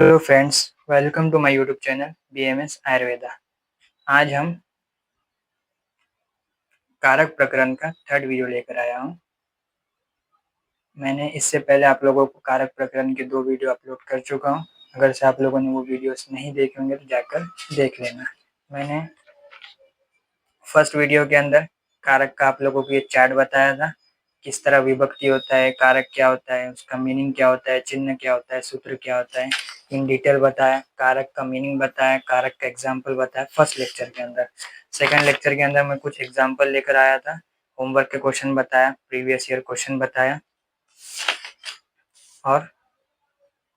Hello friends, welcome to my YouTube channel BMS Ayurveda. आज हम कारक प्रकरण का थर्ड वीडियो लेकर आया हूँ। मैंने इससे पहले आप लोगों को कारक प्रकरण के 2 वीडियो अपलोड कर चुका हूँ। अगर से आप लोगों ने वो वीडियोस नहीं देखे होंगे तो जाकर देख लेना। मैंने फर्स्ट वीडियो के अंदर कारक का आप लोगों को ये चार्ट बताया था, किस तरह विभक्ति होता है, कारक क्या होता है, उसका मीनिंग क्या होता है, चिन्ह क्या होता है, सूत्र क्या होता है, इन डिटेल बताया। कारक का मीनिंग बताया, कारक का एग्जाम्पल बताया फर्स्ट लेक्चर के अंदर। सेकंड लेक्चर के अंदर मैं कुछ एग्जाम्पल लेकर आया था, होमवर्क के क्वेश्चन बताया, प्रीवियस ईयर क्वेश्चन बताया और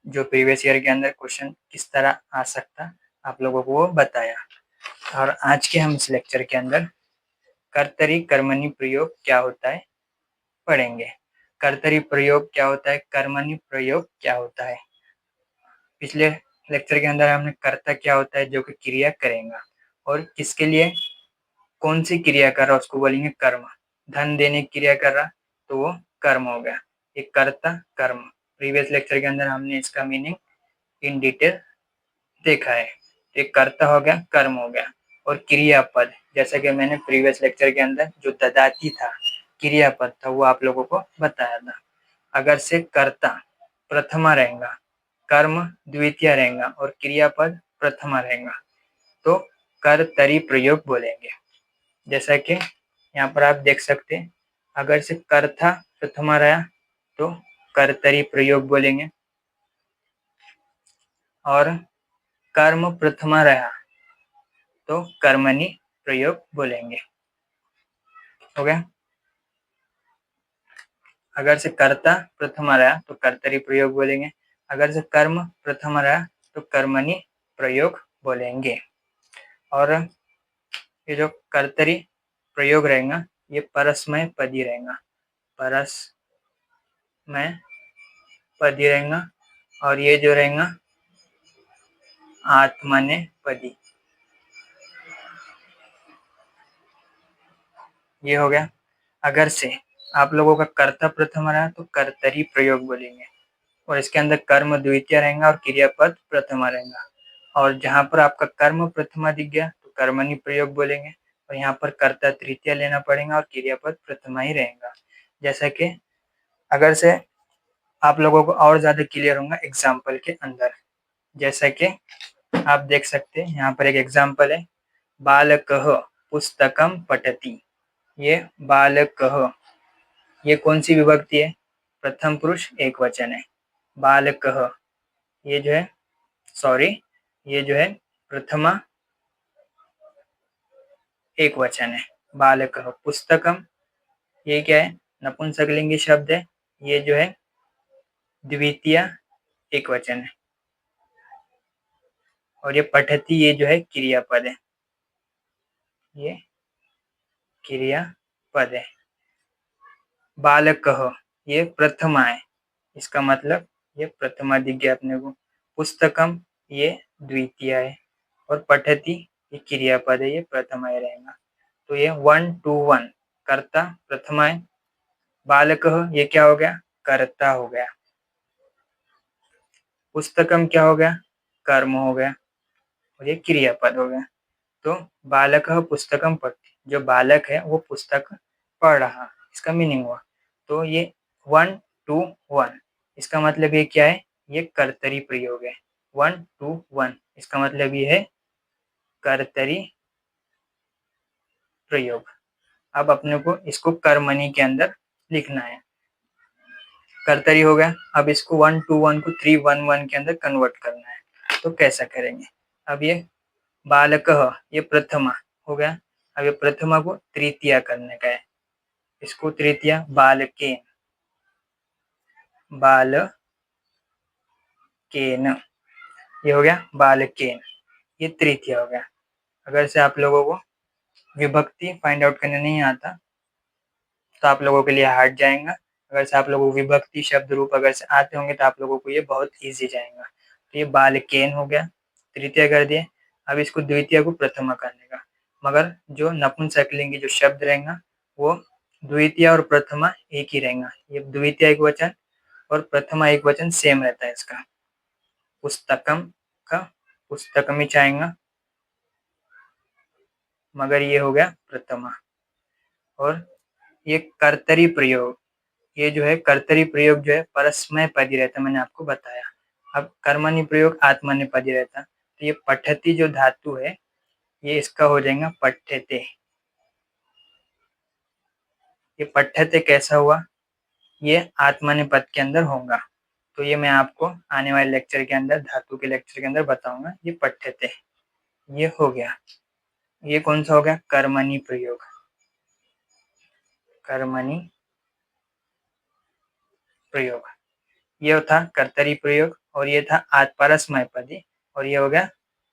जो प्रीवियस ईयर के अंदर क्वेश्चन किस तरह आ सकता आप लोगों को वो बताया। और आज के हम इस लेक्चर के अंदर कर्तरी कर्मणि प्रयोग क्या होता है पढ़ेंगे। कर्तरी प्रयोग क्या होता है, कर्मणि प्रयोग क्या होता है। पिछले लेक्चर के अंदर हमने कर्ता क्या होता है, जो कि क्रिया करेगा, और किसके लिए कौन सी क्रिया कर रहा उसको बोलेंगे कर्म। धन देने की क्रिया कर रहा तो वो कर्म हो गया। एक कर्ता कर्म। प्रीवियस लेक्चर के अंदर हमने इसका मीनिंग इन डिटेल देखा है। एक कर्ता हो गया, कर्म हो गया, और क्रियापद जैसा कि मैंने प्रीवियस लेक्चर के अंदर जो ददाती था, क्रियापद था, वो आप लोगों को बताया था। अगर से कर्ता प्रथमा रहेगा, कर्म द्वितीय रहेगा और क्रियापद प्रथमा रहेगा तो कर्तरी प्रयोग बोलेंगे। जैसा कि यहाँ पर आप देख सकते हैं, अगर से कर्ता प्रथमा रहा तो कर्तरी प्रयोग बोलेंगे, और कर्म प्रथमा रहा तो कर्मणि प्रयोग बोलेंगे। हो गया। अगर से कर्ता प्रथमा रहा तो कर्तरी प्रयोग बोलेंगे, अगर से कर्म प्रथमा रहा तो कर्मणि प्रयोग बोलेंगे। और ये जो कर्तरी प्रयोग रहेगा ये परस्मय पदी रहेगा, परस्मय पदी रहेगा, और ये जो रहेगा आत्मनेपदी। ये हो गया। अगर से आप लोगों का कर्ता प्रथम रहा तो कर्तरी प्रयोग बोलेंगे, और इसके अंदर कर्म द्वितीय रहेगा और क्रियापद प्रथमा रहेगा। और जहां पर आपका कर्म प्रथमा दिख गया तो कर्मणि प्रयोग बोलेंगे, और यहाँ पर कर्ता तृतीय लेना पड़ेगा और क्रियापद प्रथमा ही रहेगा। जैसा कि अगर से आप लोगों को और ज्यादा क्लियर होगा एग्जाम्पल के अंदर, जैसा कि आप देख सकते हैं यहाँ पर एक एग्जाम्पल है, बालकः पुस्तकम पठति। ये बालकः, ये कौन सी विभक्ति है, प्रथम पुरुष एक वचन है। बालकः ये जो है ये जो है प्रथमा एक वचन है। बालकः पुस्तकम ये क्या है, नपुंसकलिंगी शब्द है। ये जो है द्वितीय एक वचन है, और ये पठति ये जो है क्रियापद है, ये क्रियापद है। बालकः ये प्रथमा है, इसका मतलब ये प्रथमा दिख गया अपने को। पुस्तकम ये द्वितीय है, और पठति ये क्रियापद है, ये प्रथमा ही रहेगा। तो ये 1 to 1 कर्ता प्रथमा है। बालकः ये क्या हो गया, कर्ता हो गया। पुस्तकम क्या हो गया, कर्म हो गया, और ये क्रियापद हो गया। तो बालकः पुस्तकम पढ़ति, जो बालक है वो पुस्तक पढ़ रहा, इसका मीनिंग हुआ। तो ये 1 to 1 इसका मतलब ये क्या है, ये कर्तरी प्रयोग है। 1 to 1 इसका मतलब ये है कर्तरी प्रयोग। अब अपने को इसको कर्मणि के अंदर लिखना है। कर्तरी हो गया, अब इसको 1 to 1 को 3 1 1 के अंदर कन्वर्ट करना है। तो कैसा करेंगे, अब ये बालकः ये प्रथमा हो गया, अब ये प्रथमा को तृतीया करने का है। इसको तृतीया बालकेन, बालकेन ये हो गया बालकेन, ये तृतीय हो गया। अगर से आप लोगों को विभक्ति फाइंड आउट करने नहीं आता तो आप लोगों के लिए हार्ड जाएगा। अगर से आप लोगों को विभक्ति शब्द रूप अगर से आते होंगे तो आप लोगों को ये बहुत ईजी जाएगा। तो ये बालकेन हो गया, तृतीय कर दिए। अब इसको द्वितीय को प्रथमा करने का, मगर जो नपुंसकलिंगी जो शब्द रहेगा वो द्वितीय और प्रथमा एक ही रहेगा। ये द्वितीय एक वचन और प्रथमा एक वचन सेम रहता है इसका। पुस्तकम का पुस्तकम ही चाहेंगे, मगर ये हो गया प्रथमा। और ये कर्तरी प्रयोग, ये जो है कर्तरी प्रयोग जो है परस्मैपदी रहता, मैंने आपको बताया। अब कर्मणि प्रयोग आत्मनेपदी रहता, तो ये पठति जो धातु है ये इसका हो जाएगा पठ्यते। ये पठ्यते कैसा हुआ, ये आत्मनेपद के अंदर होगा। तो ये मैं आपको आने वाले लेक्चर के अंदर, धातु के लेक्चर के अंदर बताऊंगा। ये पठ्यते ये हो गया। ये कौन सा हो गया, कर्मणि प्रयोग, कर्मणि प्रयोग। ये था कर्तरी प्रयोग और ये था परस्मैपदी, और ये हो गया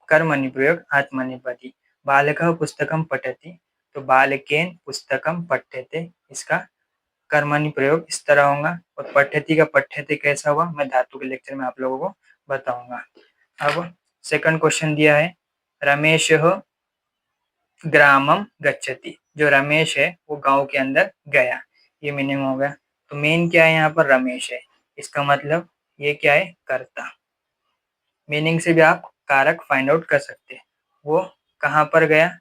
कर्मणि प्रयोग आत्मनेपदी। बालकः पुस्तकं पठति, तो बालकेन पुस्तकं पठ्यते, इसका कर्मणि प्रयोग इस तरह होगा। और पठ्यति का पठ्यते कैसा हुआ, मैं धातु के लेक्चर में आप लोगों को बताऊंगा। अब सेकंड क्वेश्चन दिया है, रमेशः ग्रामम गच्छति, जो रमेश है वो गांव के अंदर गया, ये मीनिंग हो गया। तो मेन क्या है यहाँ पर, रमेश है, इसका मतलब ये क्या है, कर्ता। मीनिंग से भी आप कारक फाइंड आउट कर सकते हैं। वो कहाँ पर गया,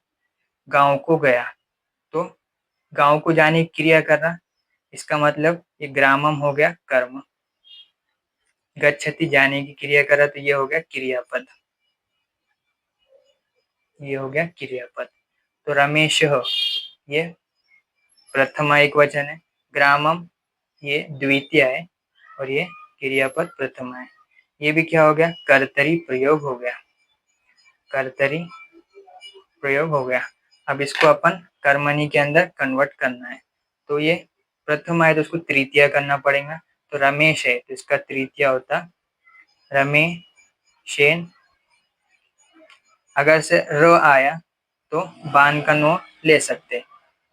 गांव को गया, तो गांव को जाने की क्रिया कर रहा, इसका मतलब ये ग्रामम हो गया कर्म, गच्छति जाने की क्रिया कर रहा, तो ये हो गया क्रियापद, ये हो गया क्रियापद। तो रमेश ये प्रथमा एक वचन है, ग्रामम ये द्वितीय है, और ये क्रियापद प्रथमा है। ये भी क्या हो गया, कर्तरी प्रयोग हो गया, कर्तरी प्रयोग हो गया। अब इसको अपन कर्मणि के अंदर कन्वर्ट करना है, तो ये प्रथमा है तो उसको तृतीया करना पड़ेगा। तो रमेश है तो इसका तृतीया होता रमेशेन। अगर से र आया तो बान का नो ले सकते,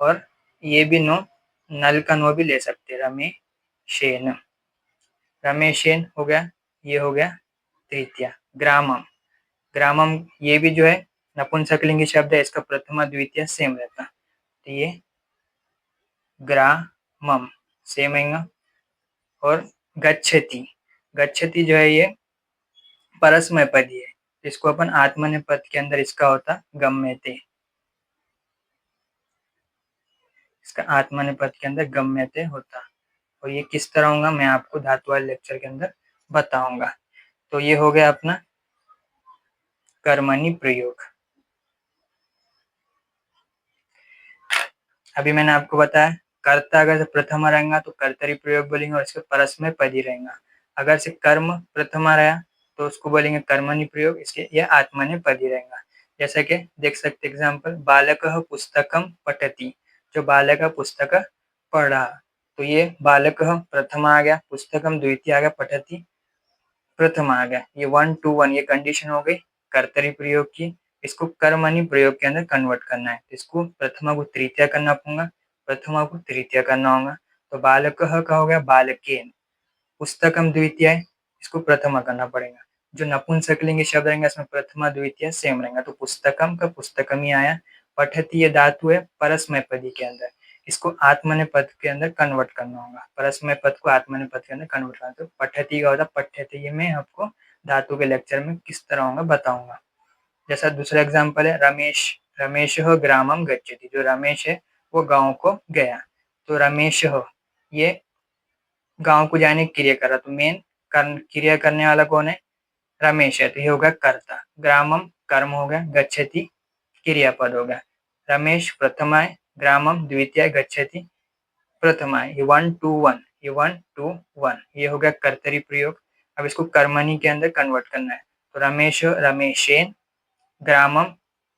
और ये भी नो नल का नो भी ले सकते, रमेशेन, रमेशेन हो गया, ये हो गया तृतीया। ग्रामम, ग्रामम ये भी जो है नपुंसकलिंगी शब्द है, इसका प्रथमा द्वितीय सेम रहता, तो ये ग्रामम सेम है। और गच्छति, गच्छति जो है ये परस्मैपदी है, इसको अपन आत्मनेपद के अंदर इसका होता गम्यते, इसका आत्मनेपद के अंदर गम्यते होता। और ये किस तरह होगा मैं आपको धातु वाले लेक्चर के अंदर बताऊंगा। तो ये हो गया अपना कर्मणि प्रयोग। अभी मैंने आपको बताया कर्ता अगर से प्रथमा रहेगा तो कर्तरी प्रयोग बोलेंगे और इसके परस्मैपदी रहेगा। अगर से कर्म प्रथमा रहा तो उसको बोलेंगे कर्मणि प्रयोग, इसके यह आत्मनेपदी रहेगा। जैसा कि देख सकते एग्जाम्पल, बालकः पुस्तकं पठति, जो बालक पुस्तक पढ़ रहा, तो ये बालकः प्रथमा आ गया, पुस्तकम द्वितीय आ गया, पठति प्रथमा आ गया। ये 1 to 1 ये कंडीशन हो गई कर्तरी प्रयोग की। इसको कर्मणि प्रयोग के अंदर कन्वर्ट करना है, इसको प्रथमा को तृतीया करना पड़ेगा, प्रथमा को तृतीया करना होगा। तो बालकः का हो गया बालकेन, पुस्तकम द्वितीय है, इसको प्रथमा करना पड़ेगा। जो नपुंसकलिंगी शब्द रहेंगे इसमें प्रथमा द्वितीय सेम रहेगा, तो पुस्तकम का पुस्तकम ही आया। पठति ये धातु है परस्मैपदी के अंदर, इसको आत्मनेपद के अंदर कन्वर्ट करना होगा, परस्मैपद को आत्मनेपद के अंदर कन्वर्ट करना। तो पठति का होता पठ्यते, ये मैं आपको धातु के लेक्चर में किस तरह होगा बताऊंगा। जैसा दूसरा एग्जाम्पल है, रमेश, रमेश ग्रामम गच्छति, जो रमेश है वो गांव को गया। तो रमेश ये गांव को जाने की क्रिया कर रहा, तो मेन क्रिया करने वाला कौन है, रमेश है, तो ये होगा कर्ता। ग्रामम कर्म हो गया, गच्छति क्रियापद हो गया। रमेश प्रथमा है, ग्रामम द्वितीय, गच्छति प्रथमा है। ये 1 to 1, ये 1 to 1 ये हो गया कर्तरी प्रयोग। अब इसको कर्मणि के अंदर कन्वर्ट करना है, तो रमेश रमेशेन, ग्रामम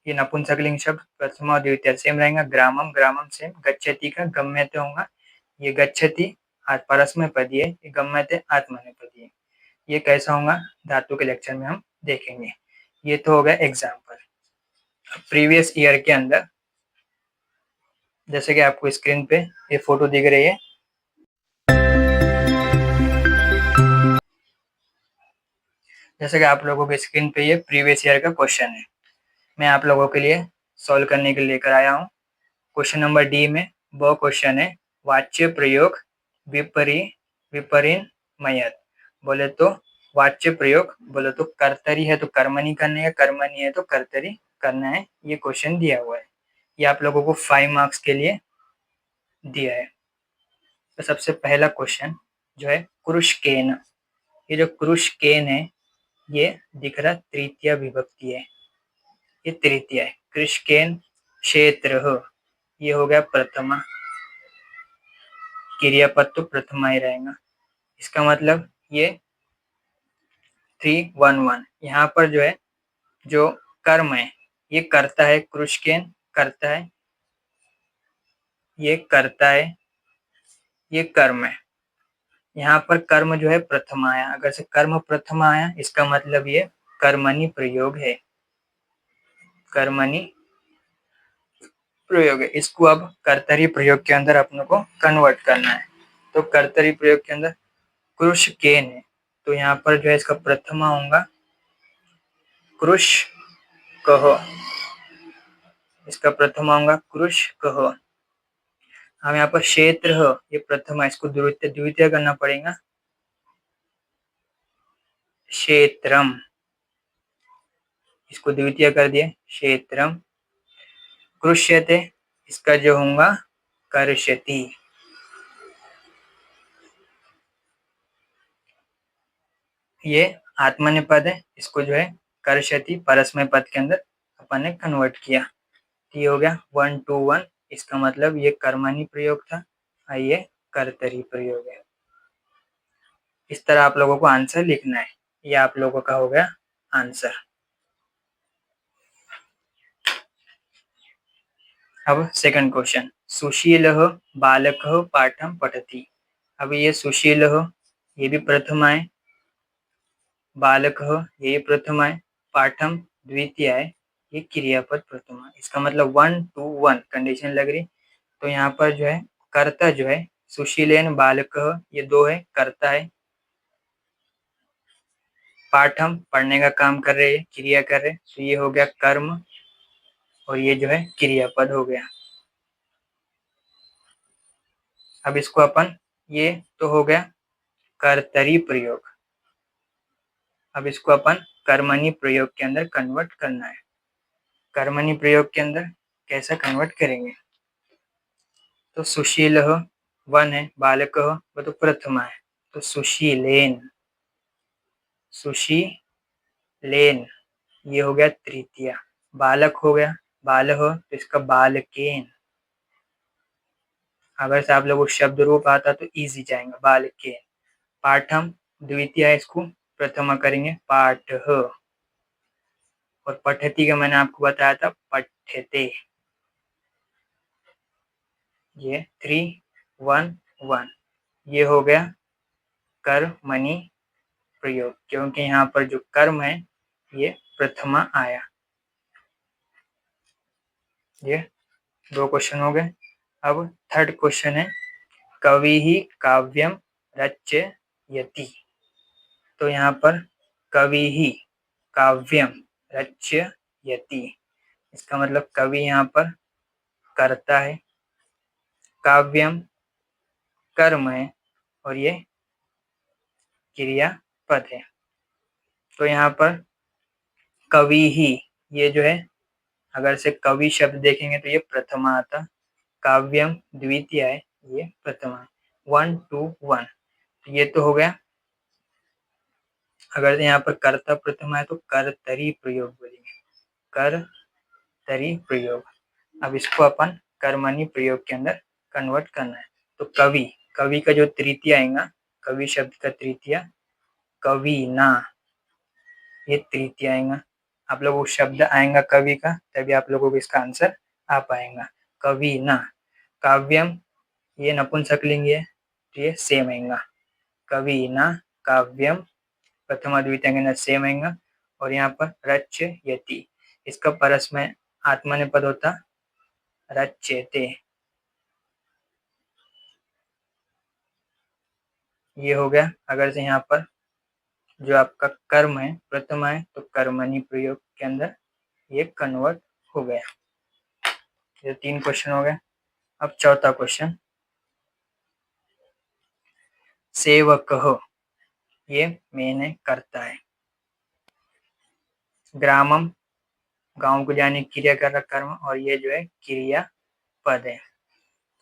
ये नपुंसकलिंग शब्द प्रथमा और द्वितीय सेम रहेगा, ग्रामम ग्रामम सेम, गच्छति का गम्यते होगा, ये गच्छति परस्मैपदी है, ये गम्यते आत्मनेपदी है। ये कैसा होगा धातु के लेक्चर में हम देखेंगे। ये तो हो गया एग्जाम्पल। प्रीवियस ईयर के अंदर जैसे कि आपको स्क्रीन पे ये फोटो दिख रही है, जैसे कि आप लोगों के स्क्रीन पे ये प्रीवियस ईयर का क्वेश्चन है, मैं आप लोगों के लिए सॉल्व करने के लिए लेकर आया हूँ। क्वेश्चन नंबर डी में वो क्वेश्चन है, वाच्य प्रयोग विपरीत बोले तो वाच्य प्रयोग बोलो तो कर्तरी है तो कर्मणि करना है, कर्मणि है तो कर्तरी करना है। ये क्वेश्चन दिया हुआ है, ये आप लोगों को 5 मार्क्स के लिए दिया है। तो सबसे पहला क्वेश्चन जो है कृष्केन, ये जो कृष्केन है ये दिख रहा तृतीया विभक्ति है, ये तृतीया है। कृष्केन क्षेत्र, ये हो गया प्रथमा, क्रियापद तो प्रथमा ही रहेगा। इसका मतलब ये 3-1-1, यहाँ पर जो है जो कर्म है ये करता है, कृष्केन करता है, ये करता है, ये कर्म है। यहाँ पर कर्म जो है प्रथम आया, अगर से कर्म प्रथम आया इसका मतलब ये कर्मणि प्रयोग है, कर्मणि प्रयोग है। इसको अब कर्तरी प्रयोग के अंदर अपने को कन्वर्ट करना है। तो कर्तरी प्रयोग के अंदर कृष्केन है, तो यहाँ पर जो है इसका प्रथमा होगा कृष कहो, इसका प्रथमा होगा कृष कहो। हम यहाँ पर क्षेत्र हो, ये प्रथमा, इसको द्वितीय करना पड़ेगा, क्षेत्रम, इसको द्वितीय कर दिए क्षेत्रम। कृष्यते, इसका जो होगा कर्षति, ये आत्मनेपद है, इसको जो है कर्षति परस्मय पद के अंदर अपन ने कन्वर्ट किया। ये हो गया 1-2-1, इसका मतलब ये कर्मणि प्रयोग था और ये कर्तरी प्रयोग है। इस तरह आप लोगों को आंसर लिखना है, ये आप लोगों का हो गया आंसर। अब सेकंड क्वेश्चन, सुशीलः बालकः पाठं पठति। अब ये सुशीलः ये भी प्रथमा है, बालकः ये प्रथमा है, पाठम द्वितीय है, ये क्रियापद प्रथमा। इसका मतलब 1-2-1 कंडीशन लग रही। तो यहाँ पर जो है कर्ता जो है सुशीलेन बालकः, ये 2 है, कर्ता है। पाठम पढ़ने का काम कर रहे हैं, क्रिया कर रहे, तो ये हो गया कर्म और ये जो है क्रियापद हो गया। अब इसको अपन, ये तो हो गया कर्तरी प्रयोग, अब इसको अपन कर्मणि प्रयोग के अंदर कन्वर्ट करना है। कर्मणि प्रयोग के अंदर कैसा कन्वर्ट करेंगे? तो सुशीलः 1 है, बालकः वो तो प्रथमा है, तो सुशीलेन, सुशीलेन ये हो गया तृतीया। बालक हो गया, बालह तो इसका बालकेन, अगर से आप लोगों को शब्द रूप आता तो इजी जाएगा, बालकेन। पाठम द्वितीय है, इसको प्रथमा करेंगे पाठः, और पठति का मैंने आपको बताया था पठ्यते, ये 3-1-1, ये हो गया कर्मणि प्रयोग, क्योंकि यहाँ पर जो कर्म है ये प्रथमा आया। ये 2 क्वेश्चन हो गए। अब थर्ड क्वेश्चन है कवि ही काव्यम रचयति। तो यहाँ पर कवि ही काव्यम रचयति, इसका मतलब कवि यहाँ पर करता है, काव्यम कर्म है और ये क्रियापद है। तो यहाँ पर कवि ही, ये जो है अगर से कवि शब्द देखेंगे तो ये प्रथमा आता, काव्यम द्वितीय है, ये प्रथमा, 1-2-1, ये तो हो गया। अगर यहाँ पर कर्ता प्रथमा है तो कर्तरी प्रयोग बोलेंगे, कर्तरी प्रयोग। अब इसको अपन कर्मणि प्रयोग के अंदर कन्वर्ट करना है। तो कवि, कवि का जो तृतीय आएगा, कवि शब्द का तृतीय, कवि ना, ये तृतीय आएगा। आप लोगों को शब्द आएगा कवि का, तभी आप लोगों को इसका आंसर आ पाएगा। कवि ना, काव्यम ये नपुंसकलिंग है, तो ये सेम आएगा, कवि ना काव्यम, प्रथमा द्वितीय सेम आएगा। और यहाँ पर रचयति, इसका परस्मय आत्मनेपद होता रच्यते, ये हो गया। अगर से यहाँ पर जो आपका कर्म है प्रथमा है तो कर्मणि प्रयोग के अंदर ये कन्वर्ट हो गया। ये 3 क्वेश्चन हो गए। अब चौथा क्वेश्चन, सेवकः, ये मेन है, करता है। ग्रामम गांव को जाने की क्रिया कर रहा कर्म, और ये जो है क्रिया पद है।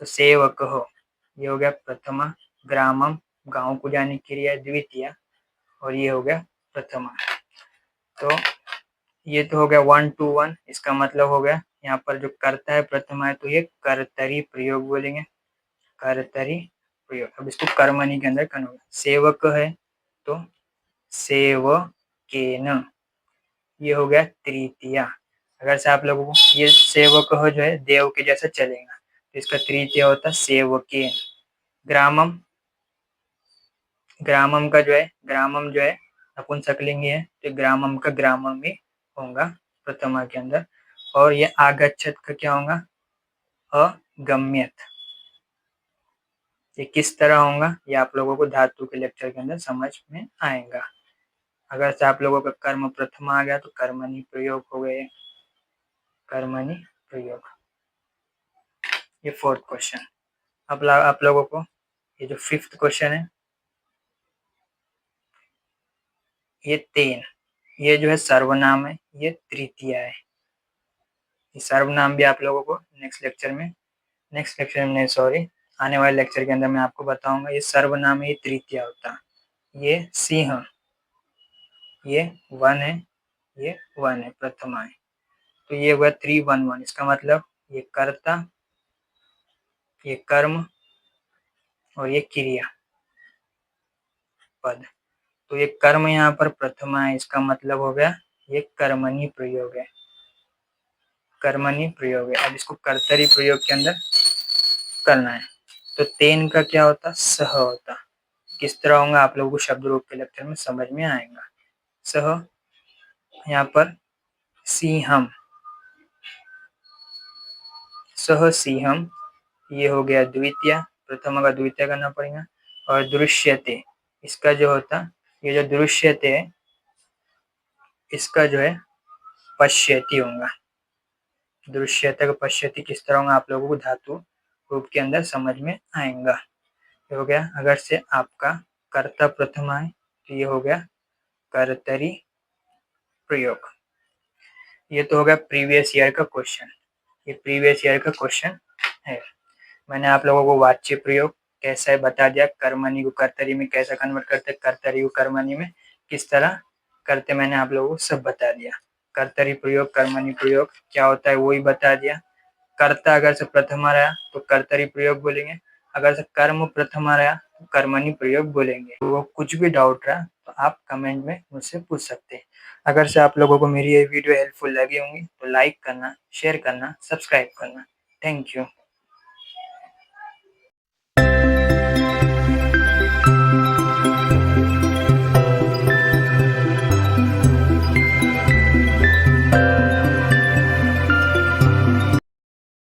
तो सेवक हो, ये हो गया प्रथमा। ग्रामम गांव को जाने की क्रिया द्वितीय, और ये हो गया प्रथमा। तो ये तो हो गया 1 to 1। इसका मतलब हो गया यहाँ पर जो करता है प्रथमा है, तो ये कर्तरी प्रयोग बोलेंगे, कर्तरी प्रयोग। अब इसको कर्मणि के अंदर कन्वर्ट, सेवक है तो सेवकेन, ये हो गया तृतीया। अगर से आप लोगों को ये सेवक हो जो है देव के जैसा चलेगा, तो इसका तृतीय होता सेवकेन। ग्रामम, ग्रामम का जो है, ग्रामम जो है नपुंसकलिंगी है, तो ग्रामम का ग्रामम भी होगा प्रथमा के अंदर। और ये आगच्छत का क्या होगा, अगम्यत। ये किस तरह होगा, ये आप लोगों को धातु के लेक्चर के अंदर समझ में आएगा। अगर से आप लोगों का कर्म प्रथमा आ गया तो कर्मणि प्रयोग हो गए, कर्मणि प्रयोग। ये 4th क्वेश्चन। अब आप लोगों को ये जो 5th क्वेश्चन है, ये 3, ये जो है सर्वनाम है, ये तृतीया है। ये सर्वनाम भी आप लोगों को नेक्स्ट लेक्चर में नहीं, सॉरी, आने वाले लेक्चर के अंदर मैं आपको बताऊंगा। ये सर्वनाम है, ये तृतीया होता। ये सिंह, ये 1 है, ये 1 है, प्रथमा है। तो ये हुआ 3 1 1। इसका मतलब ये कर्ता, ये कर्म, और ये क्रिया पद। तो ये कर्म यहाँ पर प्रथमा है, इसका मतलब हो गया ये कर्मणि प्रयोग है, कर्मणि प्रयोग है। अब इसको कर्तरी प्रयोग के अंदर करना है। तो तेन का क्या होता, सह होता। किस तरह होगा आप लोगों को शब्द रूप के लेक्चर में समझ में आएगा। सह, यहाँ पर सिंहम, सह सिंहम, ये हो गया द्वितीय, प्रथम का द्वितीय करना पड़ेगा। और दृश्यते, इसका जो होता, ये जो दृश्यते है, इसका जो है पश्यति होगा। दृश्यते का पश्यति किस तरह होगा आप लोगों को धातु रूप के अंदर समझ में आएगा। ये हो गया। अगर से आपका कर्ता प्रथमा है तो ये हो गया कर्तरी प्रयोग। ये तो हो गया प्रीवियस ईयर का क्वेश्चन, ये प्रीवियस ईयर का क्वेश्चन है। मैंने आप लोगों को वाच्य प्रयोग कैसा है बता दिया, कर्मणि को कर्तरी में कैसा कन्वर्ट करते, कर्तरी को कर्मणि में किस तरह करते, मैंने आप लोगों को सब बता दिया। कर्तरी प्रयोग, कर्मणि प्रयोग क्या होता है वही बता दिया। कर्ता अगर से प्रथमा रहा तो कर्तरी प्रयोग बोलेंगे, अगर से कर्म प्रथमा रहा तो कर्मणि प्रयोग बोलेंगे। तो वो कुछ भी डाउट रहा तो आप कमेंट में मुझसे पूछ सकते हैं। अगर से आप लोगों को मेरी ये वीडियो हेल्पफुल लगी होंगी तो लाइक करना, शेयर करना, सब्सक्राइब करना। Thank you.